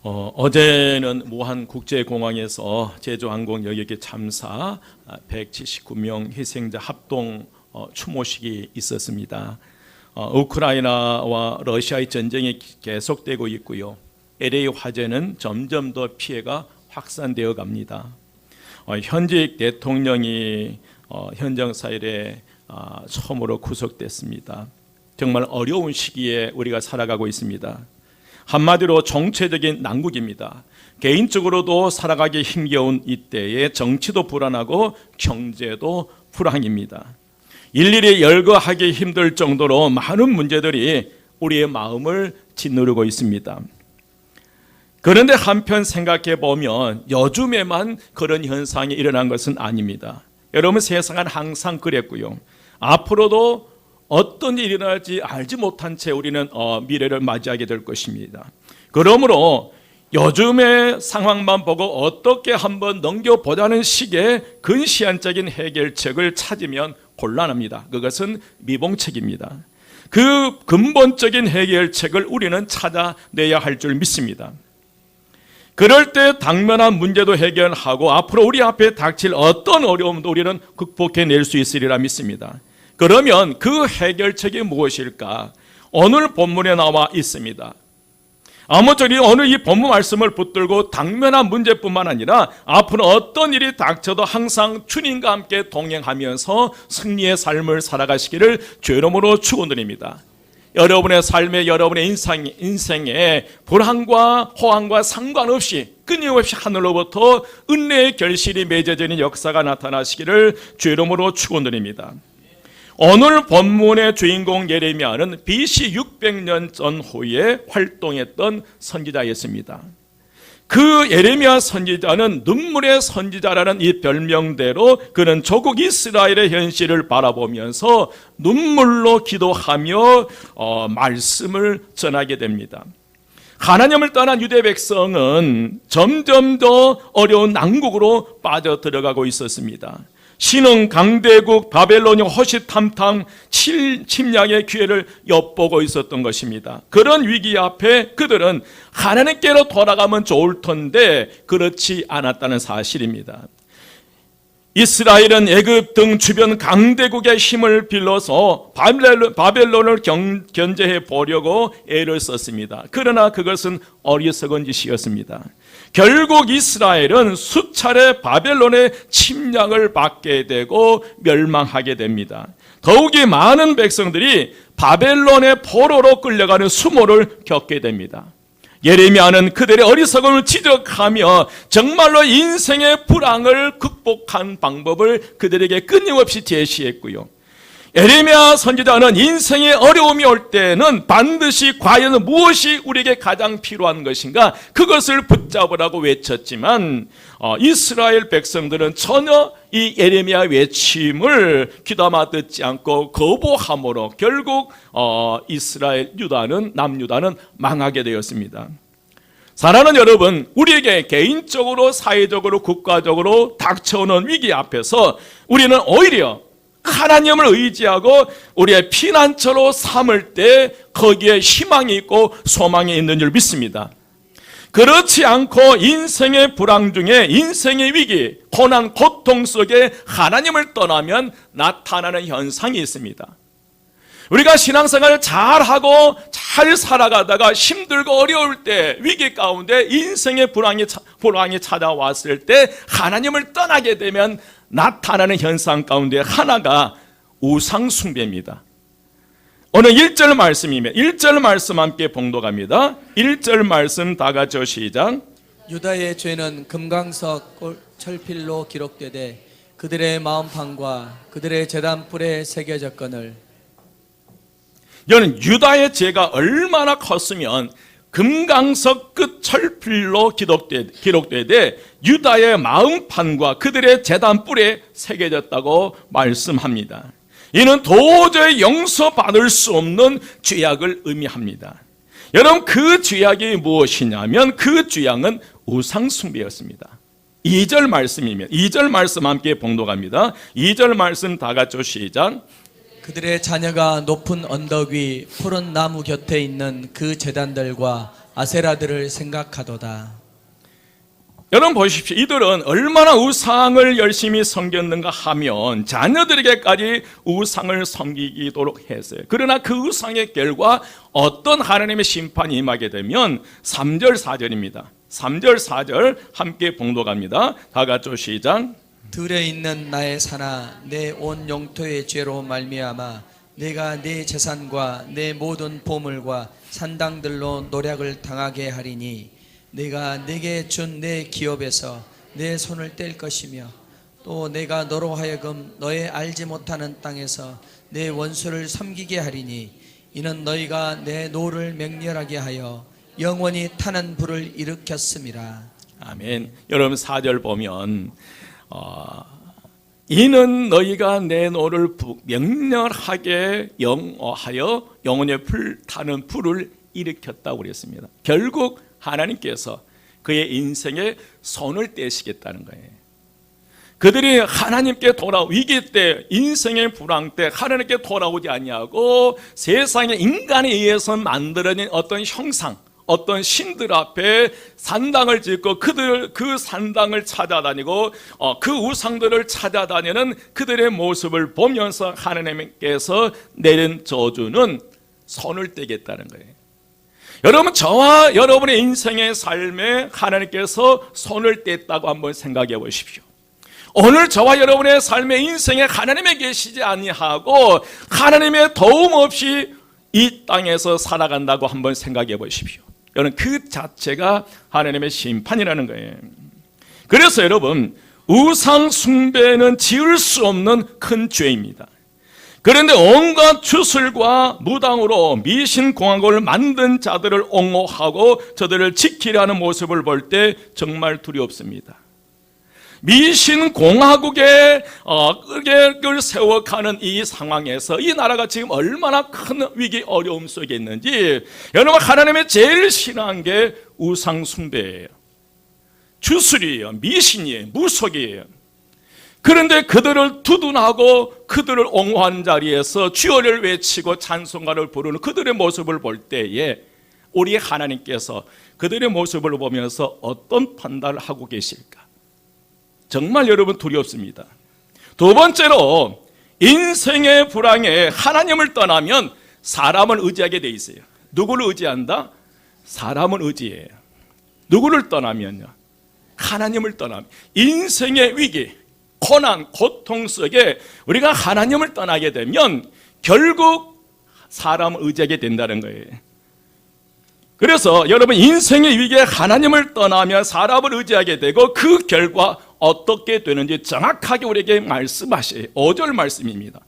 어제는 무한국제공항에서 제주항공 여객기 참사 179명 희생자 합동 추모식이 있었습니다. 우크라이나와 러시아의 전쟁이 계속되고 있고요. LA 화재는 점점 더 피해가 확산되어 갑니다. 현직 대통령이 현장 사일에 처음으로 구속됐습니다. 정말 어려운 시기에 우리가 살아가고 있습니다. 한마디로 정체적인 난국입니다. 개인적으로도 살아가기 힘겨운 이때에 정치도 불안하고 경제도 불황입니다. 일일이 열거하기 힘들 정도로 많은 문제들이 우리의 마음을 짓누르고 있습니다. 그런데 한편 생각해 보면 요즘에만 그런 현상이 일어난 것은 아닙니다. 여러분, 세상은 항상 그랬고요. 앞으로도 어떤 일이 일어날지 알지 못한 채 우리는 미래를 맞이하게 될 것입니다. 그러므로 요즘의 상황만 보고 어떻게 한번 넘겨보자는 식의 근시안적인 해결책을 찾으면 곤란합니다. 그것은 미봉책입니다. 그 근본적인 해결책을 우리는 찾아내야 할 줄 믿습니다. 그럴 때 당면한 문제도 해결하고 앞으로 우리 앞에 닥칠 어떤 어려움도 우리는 극복해낼 수 있으리라 믿습니다. 그러면 그 해결책이 무엇일까? 오늘 본문에 나와 있습니다. 아무쪼록 오늘 이 본문 말씀을 붙들고 당면한 문제뿐만 아니라 앞으로 어떤 일이 닥쳐도 항상 주님과 함께 동행하면서 승리의 삶을 살아가시기를 주의 이름으로 축원드립니다. 여러분의 삶에, 여러분의 인생에 불황과 호황과 상관없이 끊임없이 하늘로부터 은혜의 결실이 맺어지는 역사가 나타나시기를 주의 이름으로 축원드립니다. 오늘 본문의 주인공 예레미야는 BC 600년 전후에 활동했던 선지자였습니다. 그 예레미야 선지자는 눈물의 선지자라는 이 별명대로 그는 조국 이스라엘의 현실을 바라보면서 눈물로 기도하며 말씀을 전하게 됩니다. 하나님을 떠난 유대 백성은 점점 더 어려운 난국으로 빠져들어가고 있었습니다. 신흥 강대국 바벨론이 호시탐탐 침략의 기회를 엿보고 있었던 것입니다. 그런 위기 앞에 그들은 하나님께로 돌아가면 좋을 텐데 그렇지 않았다는 사실입니다. 이스라엘은 애굽 등 주변 강대국의 힘을 빌려서 바벨론을 견제해 보려고 애를 썼습니다. 그러나 그것은 어리석은 짓이었습니다. 결국 이스라엘은 수차례 바벨론의 침략을 받게 되고 멸망하게 됩니다. 더욱이 많은 백성들이 바벨론의 포로로 끌려가는 수모를 겪게 됩니다. 예레미야는 그들의 어리석음을 지적하며 정말로 인생의 불황을 극복한 방법을 그들에게 끊임없이 제시했고요. 예레미야 선지자는 인생의 어려움이 올 때는 반드시 과연 무엇이 우리에게 가장 필요한 것인가 그것을 붙잡으라고 외쳤지만 이스라엘 백성들은 전혀 이 예레미야 외침을 귀담아 듣지 않고 거부함으로 결국 이스라엘 남유다는 망하게 되었습니다. 사랑하는 여러분, 우리에게 개인적으로 사회적으로 국가적으로 닥쳐오는 위기 앞에서 우리는 오히려 하나님을 의지하고 우리의 피난처로 삼을 때 거기에 희망이 있고 소망이 있는 줄 믿습니다. 그렇지 않고 인생의 불황 중에 인생의 위기, 고난, 고통 속에 하나님을 떠나면 나타나는 현상이 있습니다. 우리가 신앙생활을 잘하고 잘 살아가다가 힘들고 어려울 때 위기 가운데 인생의 불황이 찾아왔을 때 하나님을 떠나게 되면 나타나는 현상 가운데 하나가 우상 숭배입니다. 오늘 1절 말씀이면 1절 말씀 함께 봉독합니다. 1절 말씀 다 같이 시작. 유다의 죄는 금강석 철필로 기록되되 그들의 마음판과 그들의 제단 뿔에 새겨졌거늘. 이는 유다의 죄가 얼마나 컸으면 금강석 끝 철필로 기록되되 유다의 마음판과 그들의 제단 뿔에 새겨졌다고 말씀합니다. 이는 도저히 용서받을 수 없는 죄악을 의미합니다. 여러분, 그 죄악이 무엇이냐면 그 죄악은 우상숭배였습니다. 2절 말씀이면 2절 말씀 함께 봉독합니다. 2절 말씀 다 같이 시작. 그들의 자녀가 높은 언덕 위 푸른 나무 곁에 있는 그 제단들과 아세라들을 생각하도다. 여러분 보십시오. 이들은 얼마나 우상을 열심히 섬겼는가 하면 자녀들에게까지 우상을 섬기도록 했어요. 그러나 그 우상의 결과 어떤 하나님의 심판이 임하게 되면 3절 4절입니다. 3절 4절 함께 봉독합니다. 다 같이 시작. 들에 있는 나의 산아, 내 온 영토의 죄로 말미암아 내가 네 재산과 내 모든 보물과 산당들로 노략을 당하게 하리니 내가 내게 준 내 기업에서 내 손을 뗄 것이며 또 내가 너로 하여금 너의 알지 못하는 땅에서 내 원수를 섬기게 하리니 이는 너희가 내 노를 맹렬하게 하여 영원히 타는 불을 일으켰음이라. 아멘. 여러분 4절 보면 이는 너희가 내 노를 맹렬하게 하여 영원히 타는 불을 일으켰다고 그랬습니다. 결국 하나님께서 그의 인생에 손을 떼시겠다는 거예요. 그들이 하나님께 위기 때, 인생의 불황 때 하나님께 돌아오지 아니하고 세상에 인간에 의해서 만들어진 어떤 형상, 어떤 신들 앞에 산당을 짓고 그 산당을 찾아다니고 그 우상들을 찾아다니는 그들의 모습을 보면서 하나님께서 내린 저주는 손을 떼겠다는 거예요. 여러분, 저와 여러분의 인생의 삶에 하나님께서 손을 뗐다고 한번 생각해 보십시오. 오늘 저와 여러분의 삶의 인생에 하나님이 계시지 아니하고 하나님의 도움 없이 이 땅에서 살아간다고 한번 생각해 보십시오. 여러분, 그 자체가 하나님의 심판이라는 거예요. 그래서 여러분, 우상 숭배는 지을 수 없는 큰 죄입니다. 그런데 온갖 주술과 무당으로 미신공화국을 만든 자들을 옹호하고 저들을 지키려는 모습을 볼 때 정말 두렵습니다. 미신공화국의 을 세워가는 이 상황에서 이 나라가 지금 얼마나 큰 위기 어려움 속에 있는지, 여러분, 하나님의 제일 싫어한 게 우상 숭배예요. 주술이에요. 미신이에요. 무속이에요. 그런데 그들을 두둔하고 그들을 옹호하는 자리에서 주여를 외치고 찬송가를 부르는 그들의 모습을 볼 때에 우리 하나님께서 그들의 모습을 보면서 어떤 판단을 하고 계실까? 정말 여러분 두렵습니다. 두 번째로, 인생의 불황에 하나님을 떠나면 사람을 의지하게 돼 있어요. 누구를 의지한다? 사람을 의지해요. 누구를 떠나면요? 하나님을 떠나면. 인생의 위기, 고난, 고통 속에 우리가 하나님을 떠나게 되면 결국 사람을 의지하게 된다는 거예요. 그래서 여러분, 인생의 위기에 하나님을 떠나면 사람을 의지하게 되고 그 결과 어떻게 되는지 정확하게 우리에게 말씀하셔요. 5절 말씀입니다.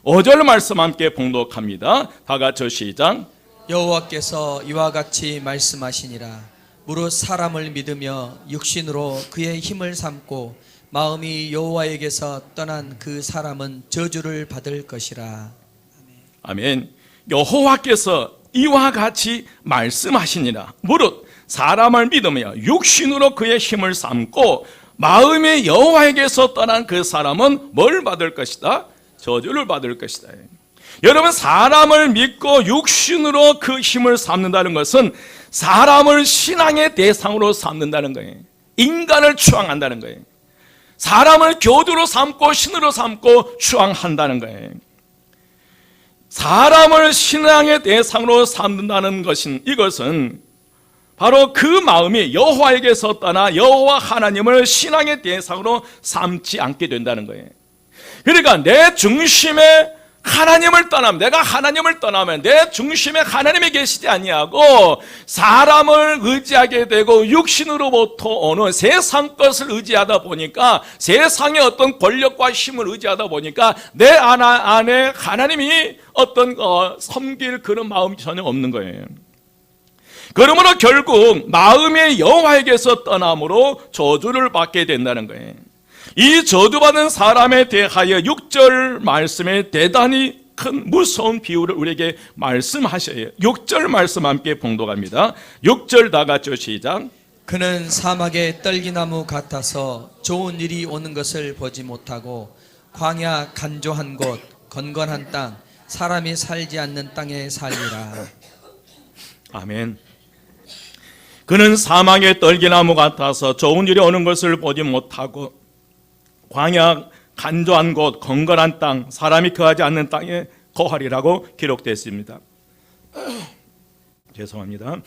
5절 말씀 함께 봉독합니다. 다 같이 시작. 여호와께서 이와 같이 말씀하시니라. 무릇 사람을 믿으며 육신으로 그의 힘을 삼고 마음이 여호와에게서 떠난 그 사람은 저주를 받을 것이라. 아멘. 여호와께서 이와 같이 말씀하시니라. 무릇 사람을 믿으며 육신으로 그의 힘을 삼고 마음이 여호와에게서 떠난 그 사람은 뭘 받을 것이다? 저주를 받을 것이다. 여러분, 사람을 믿고 육신으로 그 힘을 삼는다는 것은 사람을 신앙의 대상으로 삼는다는 거예요. 인간을 추앙한다는 거예요. 사람을 교주로 삼고 신으로 삼고 추앙한다는 거예요. 사람을 신앙의 대상으로 삼는다는 이것은 바로 그 마음이 여호와에게서 떠나 여호와 하나님을 신앙의 대상으로 삼지 않게 된다는 거예요. 그러니까 내 중심에 하나님을 떠나면, 내가 하나님을 떠나면 내 중심에 하나님이 계시지 아니하고 사람을 의지하게 되고 육신으로부터 오는 세상 것을 의지하다 보니까, 세상의 어떤 권력과 힘을 의지하다 보니까 내 안에 하나님이 어떤 섬길 그런 마음이 전혀 없는 거예요. 그러므로 결국 마음의 여호와에게서 떠남으로 저주를 받게 된다는 거예요. 이 저주받은 사람에 대하여 6절 말씀에 대단히 큰 무서운 비유를 우리에게 말씀하셔요. 6절 말씀 함께 봉독합니다. 6절 다 같이 시작. 그는 사막의 떨기나무 같아서 좋은 일이 오는 것을 보지 못하고 광야 간조한 곳, 건건한 땅, 사람이 살지 않는 땅에 살리라. 아멘. 그는 사막의 떨기나무 같아서 좋은 일이 오는 것을 보지 못하고 광야 간조한 곳 건건한 땅 사람이 거하지 않는 땅에 거하리라고 기록되어 있습니다. 죄송합니다.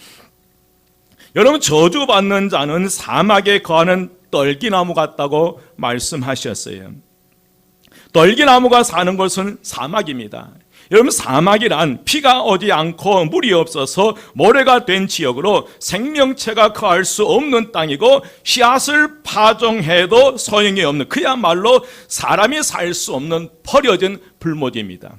여러분, 저주받는 자는 사막에 거하는 떨기나무 같다고 말씀하셨어요. 떨기나무가 사는 곳은 사막입니다. 여러분, 사막이란 비가 오지 않고 물이 없어서 모래가 된 지역으로 생명체가 거할 수 없는 땅이고 씨앗을 파종해도 소용이 없는, 그야말로 사람이 살 수 없는 버려진 불모지입니다.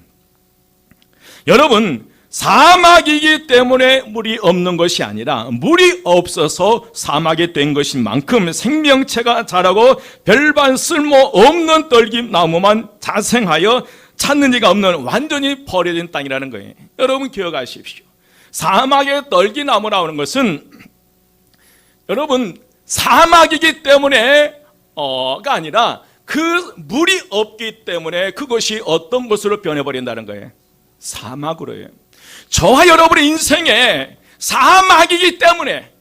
여러분, 사막이기 때문에 물이 없는 것이 아니라 물이 없어서 사막이 된 것인 만큼 생명체가 자라고 별반 쓸모없는 떨기나무만 자생하여 찾는 이가 없는 완전히 버려진 땅이라는 거예요. 여러분, 기억하십시오. 사막의 떨기나무라는 것은 여러분 사막이기 때문에 가 아니라 그 물이 없기 때문에 그것이 어떤 것으로 변해버린다는 거예요. 사막으로요. 저와 여러분의 인생에 사막이기 때문에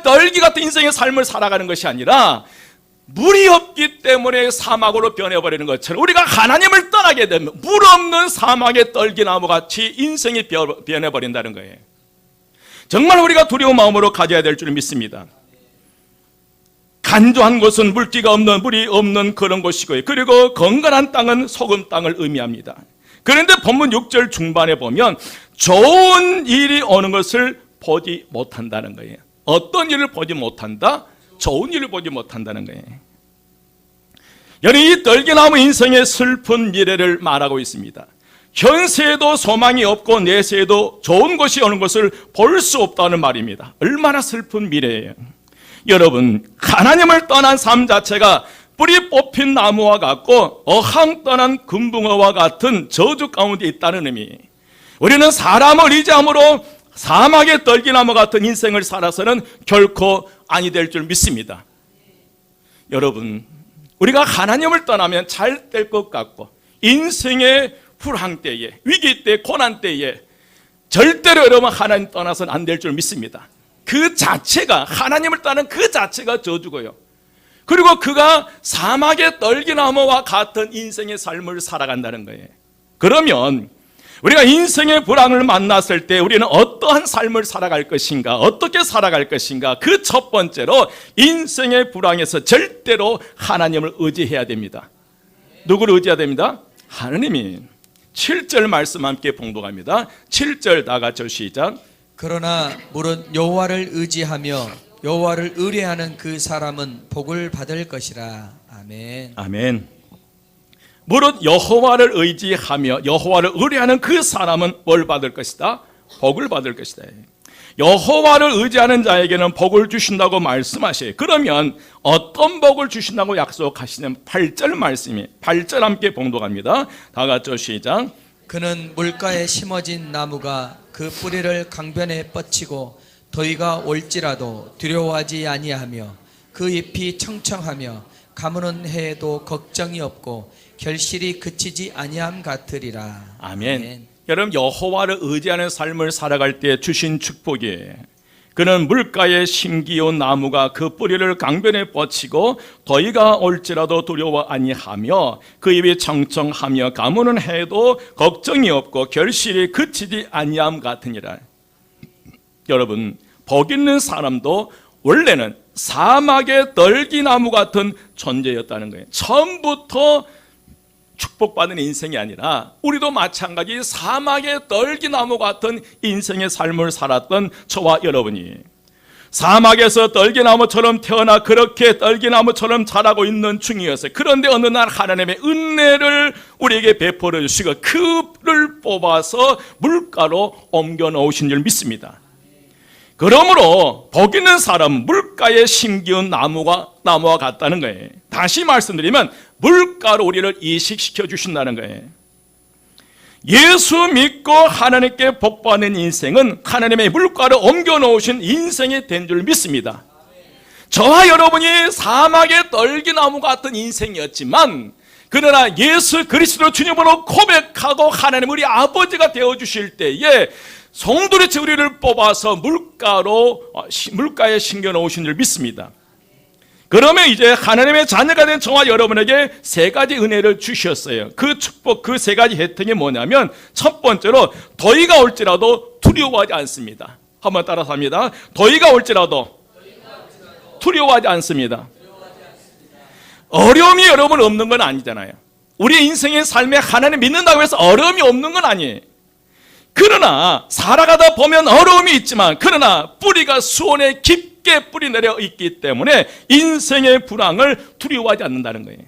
떨기 같은 인생의 삶을 살아가는 것이 아니라 물이 없기 때문에 사막으로 변해버리는 것처럼 우리가 하나님을 떠나게 되면 물 없는 사막의 떨기나무 같이 인생이 변해버린다는 거예요. 정말 우리가 두려운 마음으로 가져야 될 줄 믿습니다. 간조한 곳은 물기가 없는, 물이 없는 그런 곳이고요. 그리고 건건한 땅은 소금 땅을 의미합니다. 그런데 본문 6절 중반에 보면 좋은 일이 오는 것을 보지 못한다는 거예요. 어떤 일을 보지 못한다? 좋은 일을 보지 못한다는 거예요. 여러분, 이 떨기나무 인생의 슬픈 미래를 말하고 있습니다. 현세에도 소망이 없고 내세에도 좋은 것이 오는 것을 볼 수 없다는 말입니다. 얼마나 슬픈 미래예요. 여러분, 하나님을 떠난 삶 자체가 뿌리 뽑힌 나무와 같고 어항 떠난 금붕어와 같은 저주 가운데 있다는 의미. 우리는 사람을 의지함으로 사막의 떨기나무 같은 인생을 살아서는 결코 아니 될 줄 믿습니다. 여러분, 우리가 하나님을 떠나면 잘 될 것 같고 인생의 불황 때에, 위기 때, 고난 때에 절대로 여러분 하나님 떠나서는 안 될 줄 믿습니다. 그 자체가, 하나님을 떠나는 그 자체가 저주고요. 그리고 그가 사막의 떨기나무와 같은 인생의 삶을 살아간다는 거예요. 그러면 우리가 인생의 불황을 만났을 때 우리는 어떠한 삶을 살아갈 것인가, 어떻게 살아갈 것인가, 그 첫 번째로 인생의 불황에서 절대로 하나님을 의지해야 됩니다. 누구를 의지해야 됩니다? 하나님이. 7절 말씀 함께 봉독합니다. 7절 다 같이 시작. 그러나 무릇 여호와를 의지하며 여호와를 의뢰하는 그 사람은 복을 받을 것이라. 아멘. 아멘. 무릇 여호와를 의지하며 여호와를 의뢰하는 그 사람은 뭘 받을 것이다? 복을 받을 것이다. 여호와를 의지하는 자에게는 복을 주신다고 말씀하셔요. 그러면 어떤 복을 주신다고 약속하시는 8절 말씀이 8절 함께 봉독합니다. 다 같이 시작. 그는 물가에 심어진 나무가 그 뿌리를 강변에 뻗치고 더위가 올지라도 두려워하지 아니하며 그 잎이 청청하며 가무는 해에도 걱정이 없고 결실이 그치지 아니함 같으리라. 아멘. 여러분, 여호와를 의지하는 삶을 살아갈 때 주신 축복이에요. 그는 물가에 심기온 나무가 그 뿌리를 강변에 뻗치고 더위가 올지라도 두려워 아니하며 그 잎이 청청하며 가무는 해에도 걱정이 없고 결실이 그치지 아니함 같으니라. 여러분, 복 있는 사람도 원래는 사막의 떨기나무 같은 존재였다는 거예요. 처음부터 축복받은 인생이 아니라 우리도 마찬가지 사막의 떨기나무 같은 인생의 삶을 살았던 저와 여러분이 사막에서 떨기나무처럼 태어나 그렇게 떨기나무처럼 자라고 있는 중이었어요. 그런데 어느 날 하나님의 은혜를 우리에게 베풀어 주시고 그를 뽑아서 물가로 옮겨 놓으신 줄 믿습니다. 그러므로 복 있는 사람은 물가에 심기운 나무와 같다는 거예요. 다시 말씀드리면 물가로 우리를 이식시켜 주신다는 거예요. 예수 믿고 하나님께 복받는 인생은 하나님의 물가로 옮겨 놓으신 인생이 된 줄 믿습니다. 저와 여러분이 사막의 떨기나무 같은 인생이었지만 그러나 예수 그리스도 주님으로 고백하고 하나님 우리 아버지가 되어주실 때에 송두리째 우리를 뽑아서 물가에 심겨 놓으신 줄 믿습니다. 그러면 이제 하나님의 자녀가 된 저와 여러분에게 세 가지 은혜를 주셨어요. 그 축복, 그 세 가지 혜택이 뭐냐면, 첫 번째로 더위가 올지라도 두려워하지 않습니다. 한번 따라서 합니다. 더위가 올지라도 두려워하지 않습니다. 어려움이 여러분 없는 건 아니잖아요. 우리 인생의 삶에 하나님 믿는다고 해서 어려움이 없는 건 아니에요. 그러나 살아가다 보면 어려움이 있지만, 그러나 뿌리가 수온에 깊게 뿌리 내려 있기 때문에 인생의 불황을 두려워하지 않는다는 거예요.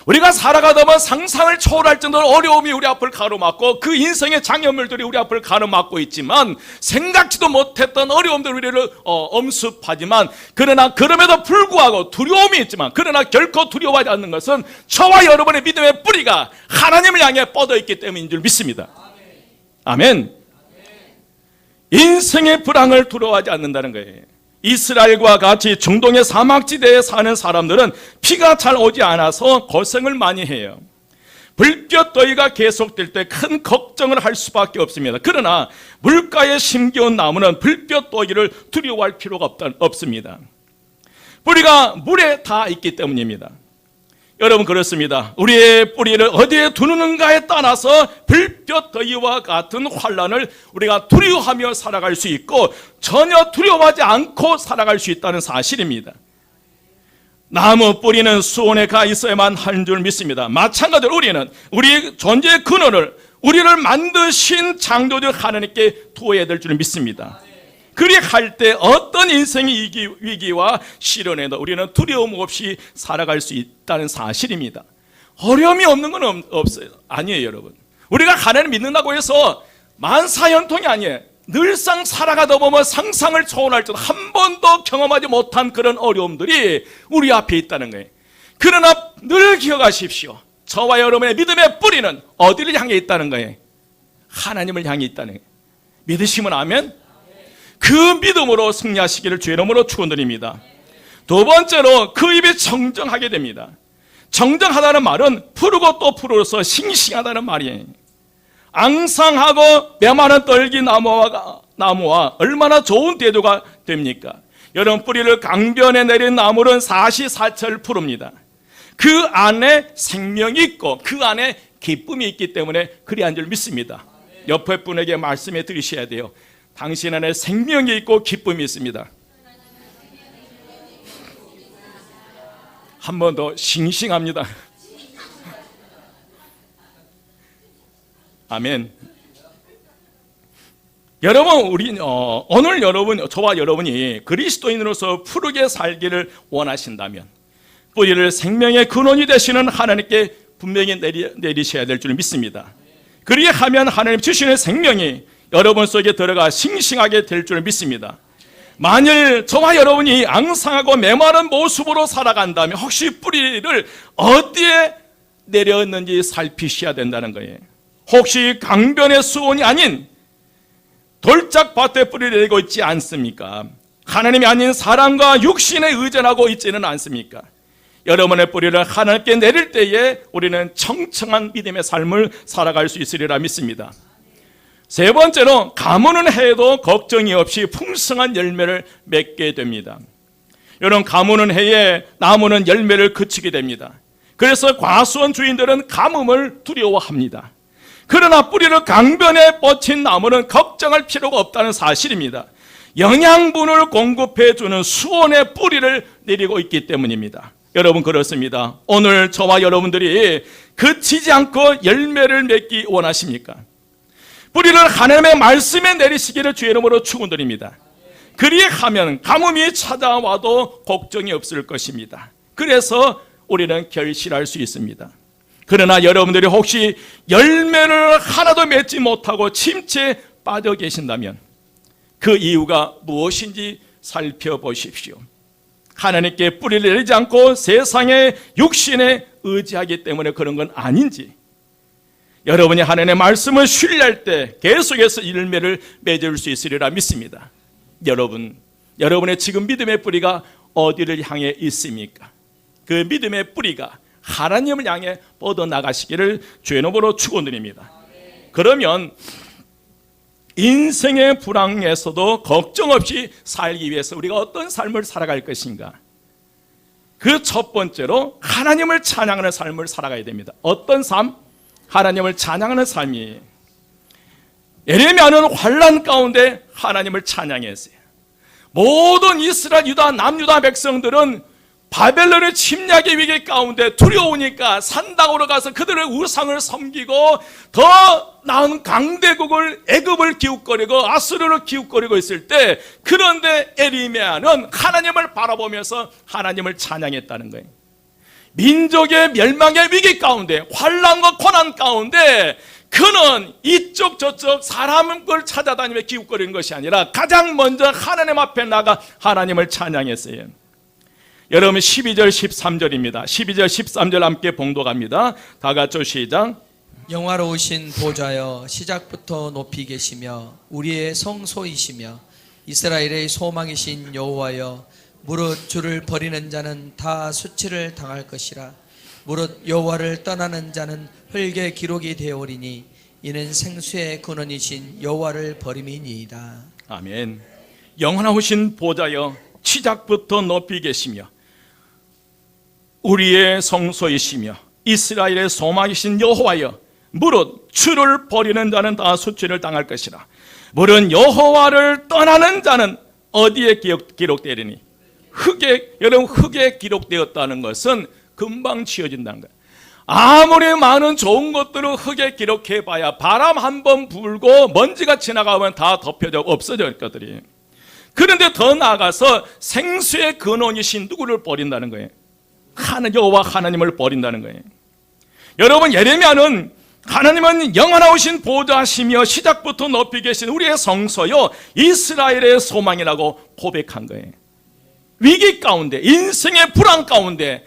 우리가 살아가다 보면 상상을 초월할 정도로 어려움이 우리 앞을 가로막고 그 인생의 장애물들이 우리 앞을 가로막고 있지만, 생각지도 못했던 어려움들 우리를 엄습하지만, 그러나 그럼에도 불구하고 두려움이 있지만, 그러나 결코 두려워하지 않는 것은 저와 여러분의 믿음의 뿌리가 하나님을 향해 뻗어 있기 때문인 줄 믿습니다. 아멘. 인생의 불황을 두려워하지 않는다는 거예요. 이스라엘과 같이 중동의 사막지대에 사는 사람들은 비가 잘 오지 않아서 고생을 많이 해요. 불볕 더위가 계속될 때 큰 걱정을 할 수밖에 없습니다. 그러나 물가에 심겨온 나무는 불볕 더위를 두려워할 필요가 없습니다. 뿌리가 물에 닿아 있기 때문입니다. 여러분, 그렇습니다. 우리의 뿌리를 어디에 두는가에 따라서 불볕 더위와 같은 환난을 우리가 두려워하며 살아갈 수 있고, 전혀 두려워하지 않고 살아갈 수 있다는 사실입니다. 나무 뿌리는 수온에 가 있어야만 하는 줄 믿습니다. 마찬가지로 우리는 우리 존재의 근원을, 우리를 만드신 창조주 하나님께 두어야 될 줄 믿습니다. 그리할 때 어떤 인생의 위기와 시련에도 우리는 두려움 없이 살아갈 수 있다는 사실입니다. 어려움이 없는 건 없어요. 아니에요, 여러분. 우리가 하나님 믿는다고 해서 만사형통이 아니에요. 늘상 살아가다 보면 상상을 초월할 줄 한 번도 경험하지 못한 그런 어려움들이 우리 앞에 있다는 거예요. 그러나 늘 기억하십시오. 저와 여러분의 믿음의 뿌리는 어디를 향해 있다는 거예요? 하나님을 향해 있다는 거예요. 믿으시면 아멘. 그 믿음으로 승리하시기를 주의 이름으로 축원드립니다. 두 번째로 그 입이 정정하게 됩니다. 정정하다는 말은 푸르고 또 푸르서 싱싱하다는 말이에요. 앙상하고 메마른 떨기 나무와 얼마나 좋은 대조가 됩니까? 여러분, 뿌리를 강변에 내린 나무는 사시사철 푸릅니다. 그 안에 생명이 있고 그 안에 기쁨이 있기 때문에 그리한 줄 믿습니다. 옆에 분에게 말씀해 드리셔야 돼요. 당신 안에 생명이 있고 기쁨이 있습니다. 한 번 더 싱싱합니다. 아멘. 여러분, 오늘 여러분, 저와 여러분이 그리스도인으로서 푸르게 살기를 원하신다면 뿌리를 생명의 근원이 되시는 하나님께 분명히 내리셔야 될 줄 믿습니다. 그리하면 하나님 주시는 생명이 여러분 속에 들어가 싱싱하게 될 줄 믿습니다. 만일 저와 여러분이 앙상하고 메마른 모습으로 살아간다면 혹시 뿌리를 어디에 내렸는지 살피셔야 된다는 거예요. 혹시 강변의 수온이 아닌 돌짝밭에 뿌리를 내리고 있지 않습니까? 하나님이 아닌 사람과 육신에 의존하고 있지는 않습니까? 여러분의 뿌리를 하나님께 내릴 때에 우리는 청청한 믿음의 삶을 살아갈 수 있으리라 믿습니다. 세 번째로 가무는 해에도 걱정이 없이 풍성한 열매를 맺게 됩니다. 여러분, 가무는 해에 나무는 열매를 그치게 됩니다. 그래서 과수원 주인들은 가뭄을 두려워합니다. 그러나 뿌리를 강변에 뻗친 나무는 걱정할 필요가 없다는 사실입니다. 영양분을 공급해주는 수온의 뿌리를 내리고 있기 때문입니다. 여러분, 그렇습니다. 오늘 저와 여러분들이 그치지 않고 열매를 맺기 원하십니까? 뿌리를 하나님의 말씀에 내리시기를 주의 이름으로 축원드립니다. 그리하면 가뭄이 찾아와도 걱정이 없을 것입니다. 그래서 우리는 결실할 수 있습니다. 그러나 여러분들이 혹시 열매를 하나도 맺지 못하고 침체에 빠져 계신다면 그 이유가 무엇인지 살펴보십시오. 하나님께 뿌리를 내리지 않고 세상의 육신에 의지하기 때문에 그런 건 아닌지, 여러분이 하나님의 말씀을 신뢰할 때 계속해서 열매를 맺을 수 있으리라 믿습니다. 여러분의 지금 믿음의 뿌리가 어디를 향해 있습니까? 그 믿음의 뿌리가 하나님을 향해 뻗어나가시기를 주의 이름으로 축원드립니다. 그러면 인생의 불황에서도 걱정 없이 살기 위해서 우리가 어떤 삶을 살아갈 것인가? 그 첫 번째로 하나님을 찬양하는 삶을 살아가야 됩니다. 어떤 삶? 하나님을 찬양하는 삶이. 예레미야는 환난 가운데 하나님을 찬양했어요. 모든 이스라엘, 유다, 남유다 백성들은 바벨론의 침략의 위기 가운데 두려우니까 산당으로 가서 그들의 우상을 섬기고 더 나은 강대국을 애굽을 기웃거리고 아수르를 기웃거리고 있을 때, 그런데 예레미야는 하나님을 바라보면서 하나님을 찬양했다는 거예요. 민족의 멸망의 위기 가운데, 환난과 고난 가운데 그는 이쪽 저쪽 사람을 찾아다니며 기웃거리는 것이 아니라 가장 먼저 하나님 앞에 나가 하나님을 찬양했어요. 여러분 12절 13절입니다. 12절 13절 함께 봉독합니다. 다 같이 시작. 영화로우신 보좌여, 시작부터 높이 계시며 우리의 성소이시며 이스라엘의 소망이신 여호와여, 무릇 주를 버리는 자는 다 수치를 당할 것이라. 무릇 여호와를 떠나는 자는 흙의 기록이 되오리니 이는 생수의 근원이신 여호와를 버림이니이다. 아멘. 영원하신 보좌여, 시작부터 높이 계시며 우리의 성소이시며 이스라엘의 소망이신 여호와여, 무릇 주를 버리는 자는 다 수치를 당할 것이라. 무릇 여호와를 떠나는 자는 어디에 기록되리니? 흙에, 여러분 흙에 기록되었다는 것은 금방 지워진다는 거예요. 아무리 많은 좋은 것들을 흙에 기록해봐야 바람 한번 불고 먼지가 지나가면 다 덮여져 없어질 것들이. 그런데 더 나아가서 생수의 근원이신 누구를 버린다는 거예요? 여호와 하나님을 버린다는 거예요. 여러분, 예레미야는 하나님은 영원하신 보좌시며 시작부터 높이 계신 우리의 성소요 이스라엘의 소망이라고 고백한 거예요. 위기 가운데, 인생의 불안 가운데,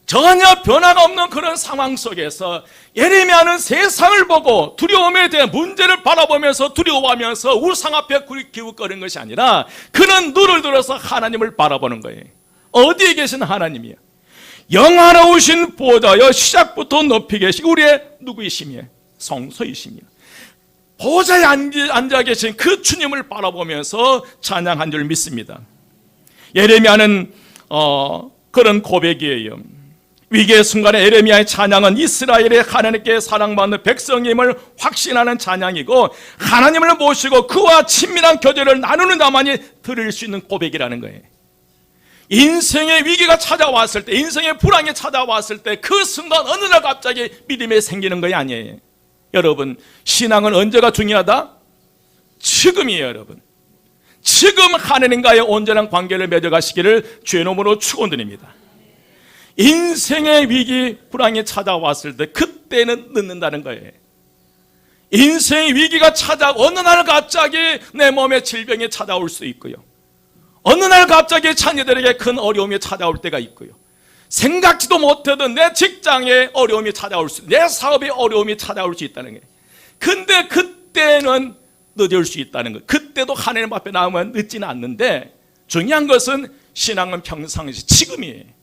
전혀 변화가 없는 그런 상황 속에서 예레미야는 세상을 보고 두려움에 대해 문제를 바라보면서 두려워하면서 우상 앞에 기웃거리는 것이 아니라 그는 눈을 들어서 하나님을 바라보는 거예요. 어디에 계신 하나님이요? 영화로우신 보좌여, 시작부터 높이 계시고 우리의 누구이시며? 성소이시며 보좌에 앉아 계신 그 주님을 바라보면서 찬양한 줄 믿습니다. 예레미야는 그런 고백이에요. 위기의 순간에 예레미야의 찬양은 이스라엘의 하나님께 사랑받는 백성임을 확신하는 찬양이고, 하나님을 모시고 그와 친밀한 교제를 나누는 자만이 들을 수 있는 고백이라는 거예요. 인생의 위기가 찾아왔을 때, 인생의 불황이 찾아왔을 때 그 순간 어느 날 갑자기 믿음이 생기는 것이 아니에요. 여러분, 신앙은 언제가 중요하다? 지금이에요. 여러분, 지금 하나님과의 온전한 관계를 맺어가시기를 주의 이름으로 축원드립니다. 인생의 위기, 불황이 찾아왔을 때 그때는 늦는다는 거예요. 인생의 위기가 어느 날 갑자기 내 몸에 질병이 찾아올 수 있고요, 어느 날 갑자기 자녀들에게 큰 어려움이 찾아올 때가 있고요, 생각지도 못하던 내 직장에 어려움이 찾아올 수, 내 사업에 어려움이 찾아올 수 있다는 거예요. 근데 그때는 늦을 수 있다는 것. 그때도 하나님 앞에 나오면 늦지는 않는데, 중요한 것은 신앙은 평상시 지금이에요.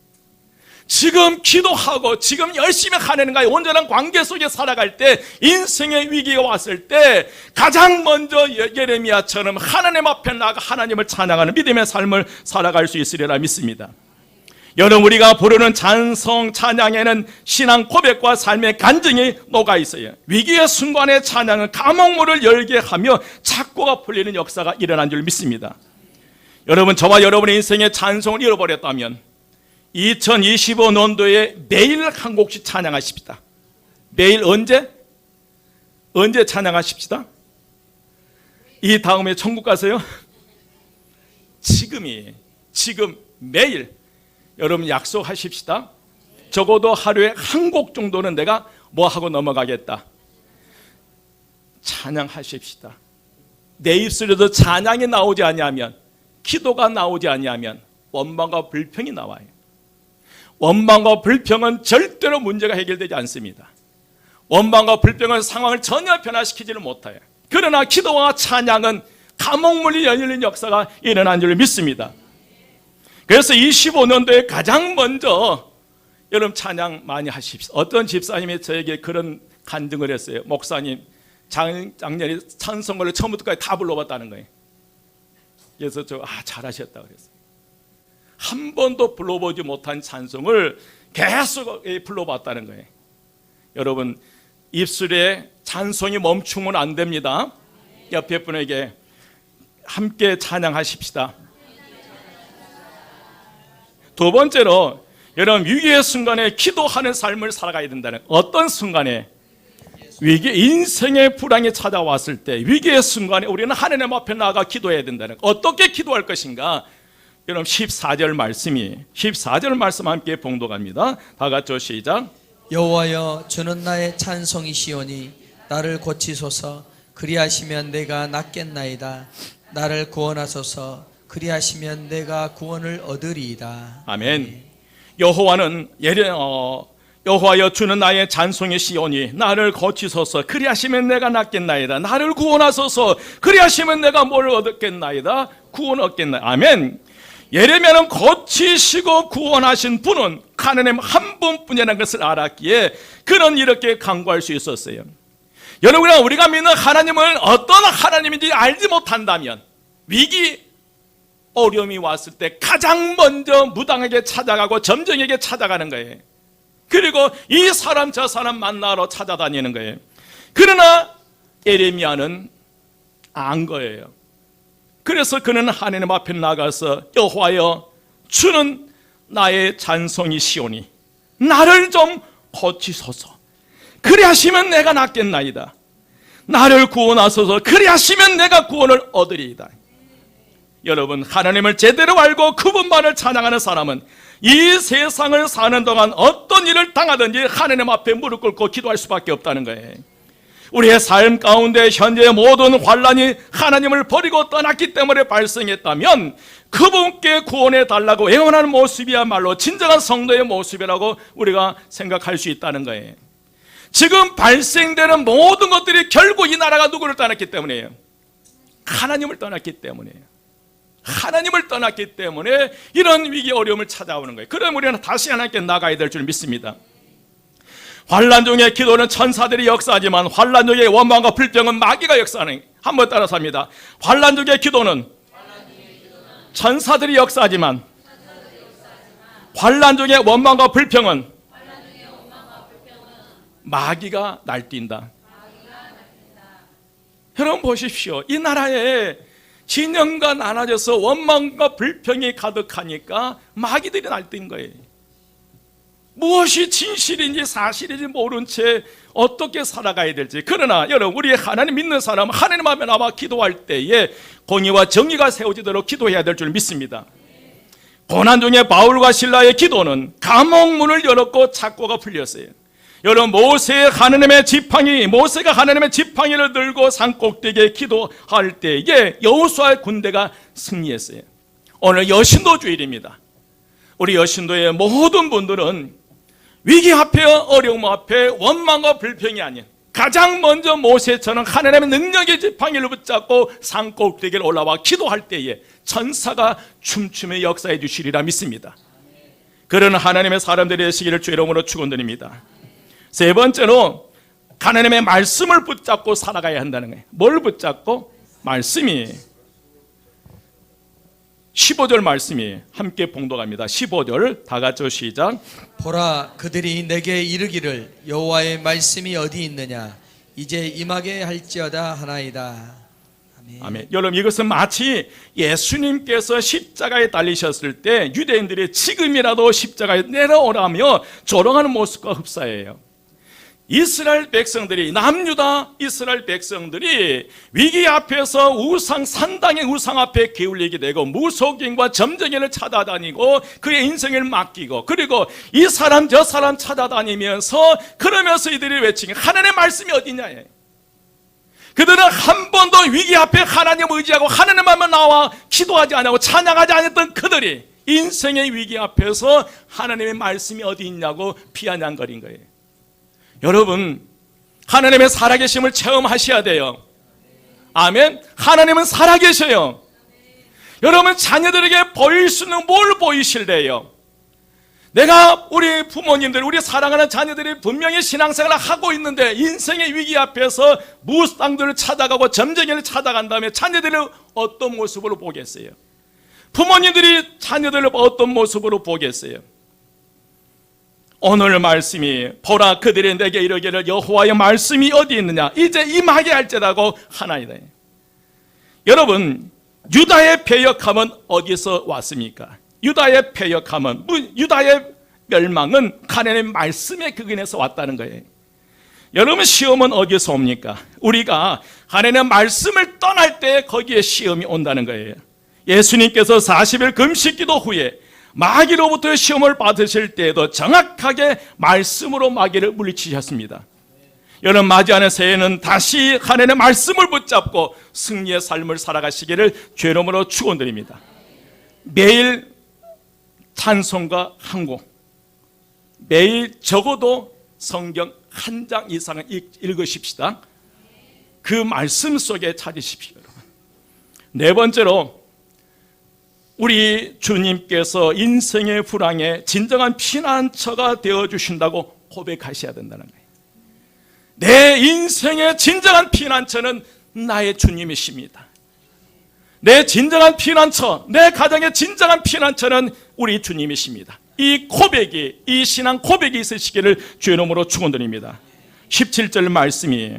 지금 기도하고 지금 열심히 하나님과의 온전한 관계 속에 살아갈 때, 인생의 위기가 왔을 때 가장 먼저 예레미야처럼 하나님 앞에 나가 하나님을 찬양하는 믿음의 삶을 살아갈 수 있으리라 믿습니다. 여러분, 우리가 부르는 찬송 찬양에는 신앙 고백과 삶의 간증이 녹아 있어요. 위기의 순간에 찬양은 감옥문을 열게 하며 착고가 풀리는 역사가 일어난 줄 믿습니다. 여러분, 저와 여러분의 인생의 찬송을 잃어버렸다면 2025년도에 매일 한 곡씩 찬양하십시다. 매일 언제 찬양하십시다. 이 다음에 천국 가세요? 지금 매일 여러분 약속하십시다. 적어도 하루에 한 곡 정도는 내가 뭐 하고 넘어가겠다. 찬양하십시다. 내 입술에도 찬양이 나오지 아니하면, 기도가 나오지 아니하면 원망과 불평이 나와요. 원망과 불평은 절대로 문제가 해결되지 않습니다. 원망과 불평은 상황을 전혀 변화시키지는 못해요. 그러나 기도와 찬양은 감옥문이 열리는 역사가 일어난 줄 믿습니다. 그래서 25년도에 가장 먼저 여러분 찬양 많이 하십시오. 어떤 집사님이 저에게 그런 간증을 했어요. 목사님, 작년에 찬송가를 처음부터까지 다 불러봤다는 거예요. 그래서 잘하셨다 그랬어요. 한 번도 불러보지 못한 찬송을 계속 불러봤다는 거예요. 여러분, 입술에 찬송이 멈추면 안 됩니다. 옆에 분에게 함께 찬양하십시다. 두 번째로, 여러분, 위기의 순간에 기도하는 삶을 살아가야 된다는, 어떤 순간에? 인생의 불황이 찾아왔을 때 위기의 순간에 우리는 하나님 앞에 나아가 기도해야 된다는, 어떻게 기도할 것인가? 여러분, 14절 말씀 함께 봉독합니다. 다 같이 시작. 여호와여, 주는 나의 찬송이시오니 나를 고치소서. 그리하시면 내가 낫겠나이다. 나를 구원하소서. 그리하시면 내가 구원을 얻으리이다. 아멘. 여호와여, 주는 나의 찬송이시오니 나를 고치소서. 그리하시면 내가 낫겠나이다. 나를 구원하소서. 그리하시면 내가 뭘 얻겠나이다. 구원 얻겠나이다. 아멘. 예레미야는 고치시고 구원하신 분은 하나님 한 분뿐이라는 것을 알았기에 그는 이렇게 간구할 수 있었어요. 여러분, 우리가 믿는 하나님은 어떤 하나님인지 알지 못한다면 위기, 어려움이 왔을 때 가장 먼저 무당에게 찾아가고 점쟁이에게 찾아가는 거예요. 그리고 이 사람 저 사람 만나러 찾아다니는 거예요. 그러나 예레미야는 안 거예요. 그래서 그는 하나님 앞에 나가서 여호와여, 주는 나의 찬송이시오니 나를 좀 고치소서. 그리하시면 내가 낫겠나이다. 나를 구원하소서. 그리하시면 내가 구원을 얻으리이다. 여러분, 하나님을 제대로 알고 그분만을 찬양하는 사람은 이 세상을 사는 동안 어떤 일을 당하든지 하나님 앞에 무릎 꿇고 기도할 수밖에 없다는 거예요. 우리의 삶 가운데 현재 모든 환란이 하나님을 버리고 떠났기 때문에 발생했다면 그분께 구원해 달라고 애원하는 모습이야말로 진정한 성도의 모습이라고 우리가 생각할 수 있다는 거예요. 지금 발생되는 모든 것들이 결국 이 나라가 누구를 떠났기 때문이에요. 하나님을 떠났기 때문이에요. 하나님을 떠났기 때문에 이런 위기 어려움을 찾아오는 거예요. 그럼 우리는 다시 하나님께 나가야 될 줄 믿습니다. 환란 중에 기도는 천사들이 역사하지만 환란 중에 원망과 불평은 마귀가 역사하는, 한번 따라서 합니다. 환란 중에 기도는 천사들이 역사하지만 환란 중에 원망과 불평은 마귀가 날뛴다. 여러분 보십시오. 이 나라에 진영과 나눠져서 원망과 불평이 가득하니까 마귀들이 날뛴 거예요. 무엇이 진실인지 사실인지 모른 채 어떻게 살아가야 될지. 그러나 여러분, 우리 하나님 믿는 사람은 하나님 앞에 나와 기도할 때에 공의와 정의가 세워지도록 기도해야 될 줄 믿습니다. 고난 중에 바울과 실라의 기도는 감옥문을 열었고 착고가 풀렸어요. 여러분, 모세가 하나님의 지팡이를 들고 산꼭대기에 기도할 때에 여호수아의 군대가 승리했어요. 오늘 여신도 주일입니다. 우리 여신도의 모든 분들은 위기 앞에, 어려움 앞에 원망과 불평이 아닌 가장 먼저 모세처럼 하나님의 능력의 지팡이를 붙잡고 산꼭대기를 올라와 기도할 때에 천사가 춤추며 역사해 주시리라 믿습니다. 그런 하나님의 사람들이 되시기를 주의 이름으로 축원드립니다. 세 번째로, 하나님의 말씀을 붙잡고 살아가야 한다는 거예요. 뭘 붙잡고? 말씀이. 15절 말씀이 함께 봉독합니다. 15절 다 같이 시작. 보라, 그들이 내게 이르기를 여호와의 말씀이 어디 있느냐, 이제 임하게 할지어다 하나이다. 아멘. 아멘. 여러분, 이것은 마치 예수님께서 십자가에 달리셨을 때 유대인들이 지금이라도 십자가에 내려오라며 조롱하는 모습과 흡사해요. 이스라엘 백성들이, 남유다 이스라엘 백성들이 위기 앞에서 산당의 우상 앞에 기울리게 되고 무속인과 점쟁이를 찾아다니고 그의 인생을 맡기고, 그리고 이 사람 저 사람 찾아다니면서 그러면서 이들이 외치기 하나님의 말씀이 어디냐. 그들은 한 번도 위기 앞에 하나님 의지하고 하나님 앞에 나와 기도하지 않고 찬양하지 않았던 그들이 인생의 위기 앞에서 하나님의 말씀이 어디 있냐고 비아냥거린 거예요. 여러분, 하나님의 살아계심을 체험하셔야 돼요. 아멘. 하나님은 살아계셔요. 여러분, 자녀들에게 보일 수 있는 뭘 보이실래요? 내가 우리 부모님들, 우리 사랑하는 자녀들이 분명히 신앙생활을 하고 있는데 인생의 위기 앞에서 무당들을 찾아가고 점쟁이를 찾아간 다음에 자녀들을 어떤 모습으로 보겠어요? 부모님들이 자녀들을 어떤 모습으로 보겠어요? 오늘 말씀이 보라 그들이 내게 이르기를 여호와의 말씀이 어디 있느냐 이제 임하게 할지라고 하나이다. 여러분, 유다의 패역함은 어디서 왔습니까? 유다의 패역함은, 유다의 멸망은 하나님의 말씀의 극인에서 왔다는 거예요. 여러분, 시험은 어디서 옵니까? 우리가 하나님의 말씀을 떠날 때 거기에 시험이 온다는 거예요. 예수님께서 40일 금식기도 후에 마귀로부터 시험을 받으실 때에도 정확하게 말씀으로 마귀를 물리치셨습니다. 여러분, 맞이하는 새해는 다시 하나님의 말씀을 붙잡고 승리의 삶을 살아가시기를 주의 이름으로 축원드립니다. 매일 찬송가 한 곡, 매일 적어도 성경 한 장 이상은 읽으십시다. 그 말씀 속에 찾으십시오. 여러분. 네 번째로, 우리 주님께서 인생의 불황에 진정한 피난처가 되어주신다고 고백하셔야 된다는 거예요. 내 인생의 진정한 피난처는 나의 주님이십니다. 내 진정한 피난처, 내 가정의 진정한 피난처는 우리 주님이십니다. 이 고백이, 이 신앙 고백이 있으시기를 주의 이름으로 축원드립니다. 17절 말씀이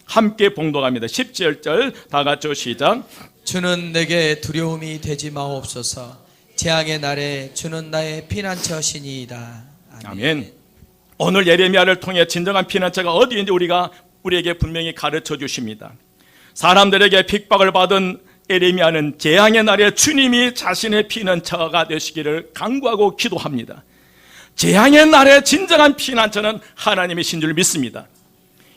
함께 봉독합니다. 17절 다 같이 시작. 주는 내게 두려움이 되지 마옵소서. 재앙의 날에 주는 나의 피난처시니이다. 아멘. 오늘 예레미야를 통해 진정한 피난처가 어디인지 우리에게 분명히 가르쳐 주십니다. 사람들에게 핍박을 받은 예레미야는 재앙의 날에 주님이 자신의 피난처가 되시기를 간구하고 기도합니다. 재앙의 날에 진정한 피난처는 하나님이신 줄 믿습니다.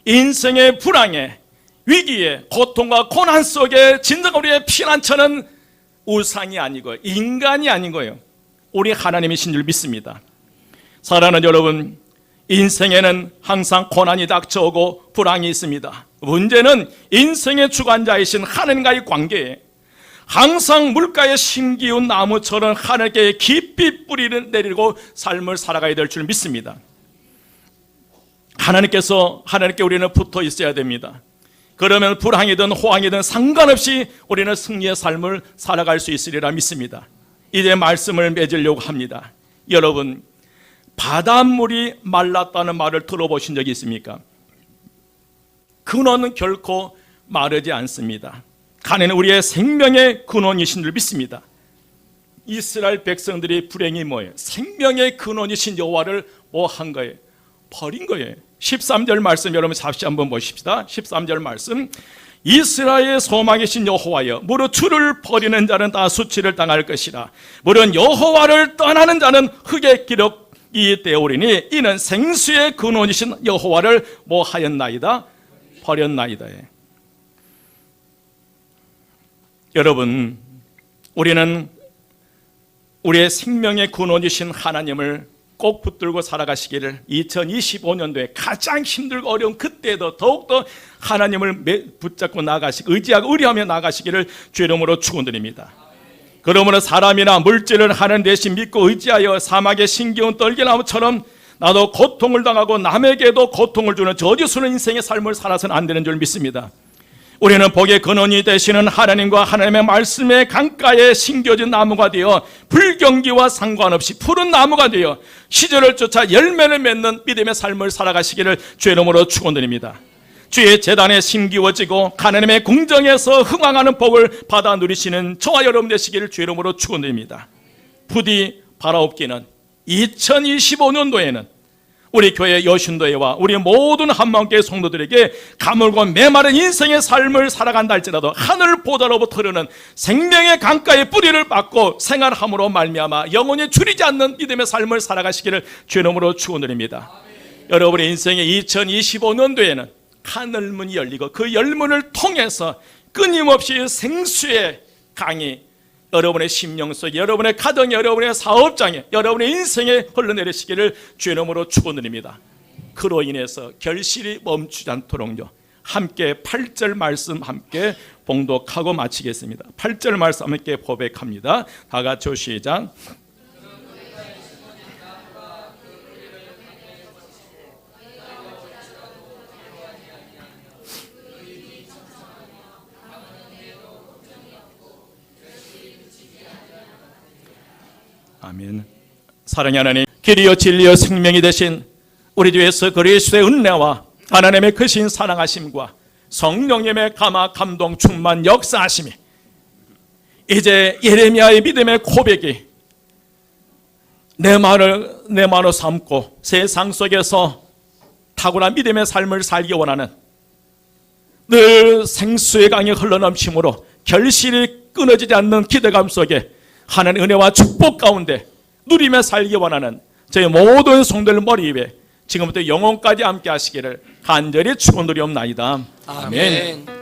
인생의 불황에, 위기에, 고통과 고난 속에 진정한 우리의 피난처는 우상이 아니고 인간이 아니고요, 우리 하나님이신 줄 믿습니다. 사랑하는 여러분, 인생에는 항상 고난이 닥쳐오고 불황이 있습니다. 문제는 인생의 주관자이신 하나님과의 관계에 항상 물가에 심기운 나무처럼 하나님께 깊이 뿌리를 내리고 삶을 살아가야 될 줄 믿습니다. 하나님께 우리는 붙어 있어야 됩니다. 그러면 불황이든 호황이든 상관없이 우리는 승리의 삶을 살아갈 수 있으리라 믿습니다. 이제 말씀을 맺으려고 합니다. 여러분, 바닷물이 말랐다는 말을 들어보신 적이 있습니까? 근원은 결코 마르지 않습니다. 하나님은 우리의 생명의 근원이신 줄 믿습니다. 이스라엘 백성들이 불행이 뭐예요? 생명의 근원이신 여호와를 뭐 한 거예요? 버린 거예요. 13절 말씀 여러분 다시 한번 보십시다. 13절 말씀, 이스라엘의 소망이신 여호와여, 무릇 주를 버리는 자는 다 수치를 당할 것이라. 무릇 여호와를 떠나는 자는 흙의 기록이 되오리니 이는 생수의 근원이신 여호와를 뭐 하였나이다? 버렸나이다. 여러분, 우리는 우리의 생명의 근원이신 하나님을 꼭 붙들고 살아가시기를 2025년도에 가장 힘들고 어려운 그때에도 더욱더 하나님을 붙잡고 나가시고 의지하고 의뢰하며 나가시기를 주의 이름으로 축원드립니다. 그러므로 사람이나 물질을 하나님 대신 믿고 의지하여 사막의 신기운 떨기나무처럼 나도 고통을 당하고 남에게도 고통을 주는 저주스러운 인생의 삶을 살아서는 안 되는 줄 믿습니다. 우리는 복의 근원이 되시는 하나님과 하나님의 말씀의 강가에 심겨진 나무가 되어 불경기와 상관없이 푸른 나무가 되어 시절을 쫓아 열매를 맺는 믿음의 삶을 살아가시기를 주의 이름으로 축원드립니다. 주의 제단에 심기워지고 하나님의 궁정에서 흥왕하는 복을 받아 누리시는 저와 여러분 되시기를 주의 이름으로 축원드립니다. 부디 바라옵기는 2025년도에는 우리 교회 여신도회와 우리 모든 한마음교회 성도들에게 가물고 메마른 인생의 삶을 살아간다 할지라도 하늘보다로부터 흐르는 생명의 강가에 뿌리를 받고 생활함으로 말미암아 영원히 줄이지 않는 믿음의 삶을 살아가시기를 주의 이름으로 축원드립니다. 여러분의 인생의 2025년도에는 하늘문이 열리고 그 열문을 통해서 끊임없이 생수의 강이 여러분의 심령 속에, 여러분의 가정에, 여러분의 사업장에, 여러분의 인생에 흘러내리시기를 주의 이름으로 축원드립니다. 그로 인해서 결실이 멈추지 않도록요, 함께 8절 말씀 함께 봉독하고 마치겠습니다. 8절 말씀 함께 고백합니다. 다 같이 시작. 아멘. 사랑의 하나님, 길이요 진리요 생명이 되신 우리 주 예수 그리스도의 은혜와 하나님의 크신 사랑하심과 성령님의 감화 감동 충만 역사하심이 이제 예레미야의 믿음의 고백이 내 말을 삼고 세상 속에서 탁월한 믿음의 삶을 살기 원하는, 늘 생수의 강이 흘러넘침으로 결실이 끊어지지 않는 기대감 속에 하나님의 은혜와 축복 가운데 누리며 살기 원하는 저희 모든 성도들 머리 위에 지금부터 영혼까지 함께 하시기를 간절히 축원드리옵나이다. 아멘.